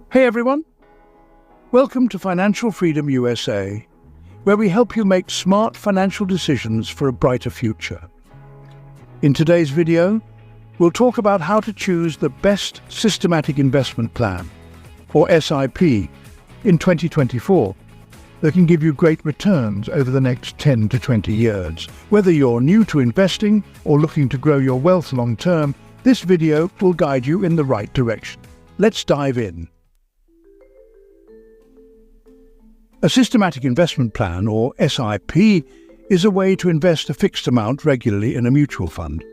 Hey everyone, welcome to Financial Freedom USA, where we help you make smart financial decisions for a brighter future. In today's video, we'll talk about how to choose the best systematic investment plan, or SIP, in 2024 that can give you great returns over the next 10 to 20 years. Whether you're new to investing or looking to grow your wealth long term, this video will guide you in the right direction. Let's dive in. A systematic investment plan, or SIP, is a way to invest a fixed amount regularly in a mutual fund.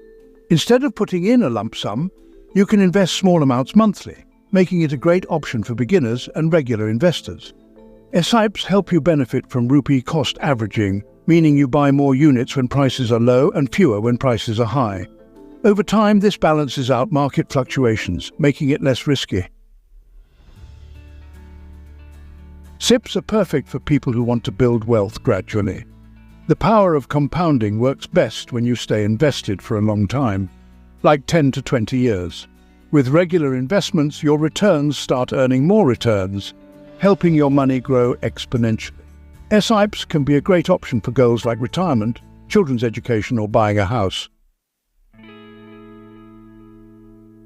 Instead of putting in a lump sum, you can invest small amounts monthly, making it a great option for beginners and regular investors. SIPs help you benefit from rupee cost averaging, meaning you buy more units when prices are low and fewer when prices are high. Over time, this balances out market fluctuations, making it less risky. SIPs are perfect for people who want to build wealth gradually. The power of compounding works best when you stay invested for a long time, like 10 to 20 years. With regular investments, your returns start earning more returns, helping your money grow exponentially. SIPs can be a great option for goals like retirement, children's education, or buying a house.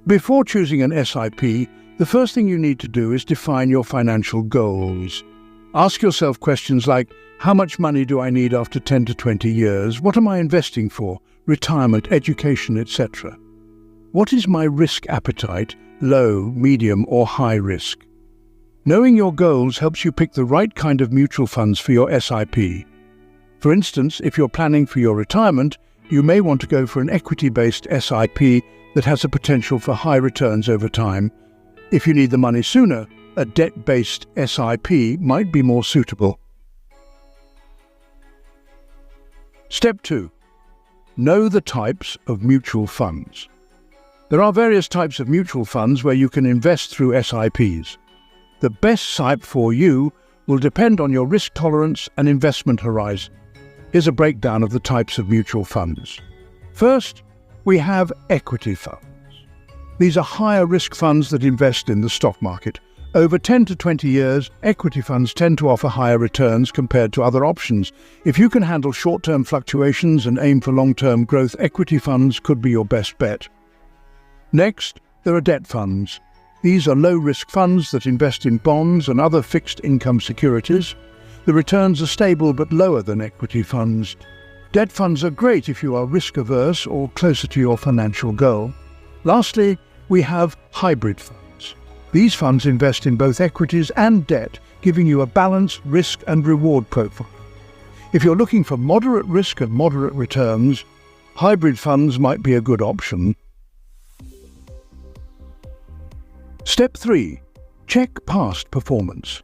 Before choosing an SIP, the first thing you need to do is define your financial goals. Ask yourself questions like, how much money do I need after 10 to 20 years? What am I investing for? Retirement, education, etc. What is my risk appetite? Low, medium, or high risk? Knowing your goals helps you pick the right kind of mutual funds for your SIP. For instance, if you're planning for your retirement, you may want to go for an equity-based SIP that has a potential for high returns over time. If you need the money sooner, a debt-based SIP might be more suitable. Step 2. Know the types of mutual funds. There are various types of mutual funds where you can invest through SIPs. The best SIP for you will depend on your risk tolerance and investment horizon. Here's a breakdown of the types of mutual funds. First, we have equity funds. These are higher risk funds that invest in the stock market. Over 10 to 20 years, equity funds tend to offer higher returns compared to other options. If you can handle short-term fluctuations and aim for long-term growth, equity funds could be your best bet. Next, there are debt funds. These are low-risk funds that invest in bonds and other fixed-income securities. The returns are stable but lower than equity funds. Debt funds are great if you are risk-averse or closer to your financial goal. Lastly, we have hybrid funds. These funds invest in both equities and debt, giving you a balanced risk and reward profile. If you're looking for moderate risk and moderate returns, hybrid funds might be a good option. Step 3. Check past performance.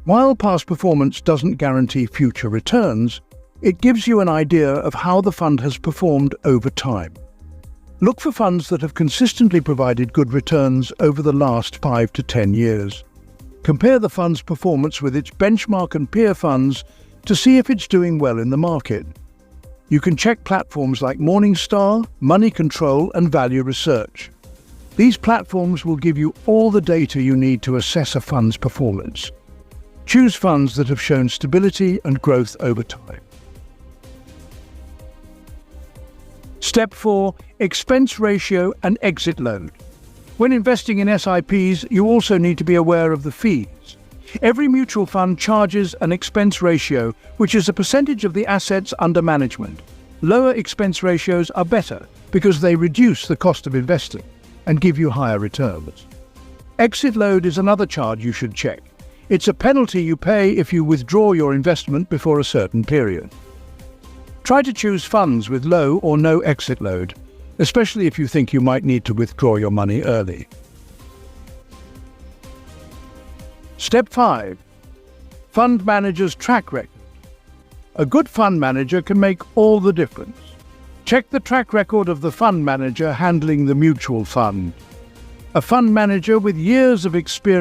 While past performance doesn't guarantee future returns, it gives you an idea of how the fund has performed over time. Look for funds that have consistently provided good returns over the last 5 to 10 years. Compare the fund's performance with its benchmark and peer funds to see if it's doing well in the market. You can check platforms like Morningstar, Money Control, and Value Research. These platforms will give you all the data you need to assess a fund's performance. Choose funds that have shown stability and growth over time. Step 4. Expense ratio and exit load. When investing in SIPs, you also need to be aware of the fees. Every mutual fund charges an expense ratio, which is a percentage of the assets under management. Lower expense ratios are better because they reduce the cost of investing and give you higher returns. Exit load is another charge you should check. It's a penalty you pay if you withdraw your investment before a certain period. Try to choose funds with low or no exit load, especially if you think you might need to withdraw your money early. Step 5. Fund manager's track record. A good fund manager can make all the difference. Check the track record of the fund manager handling the mutual fund. A fund manager with years of experience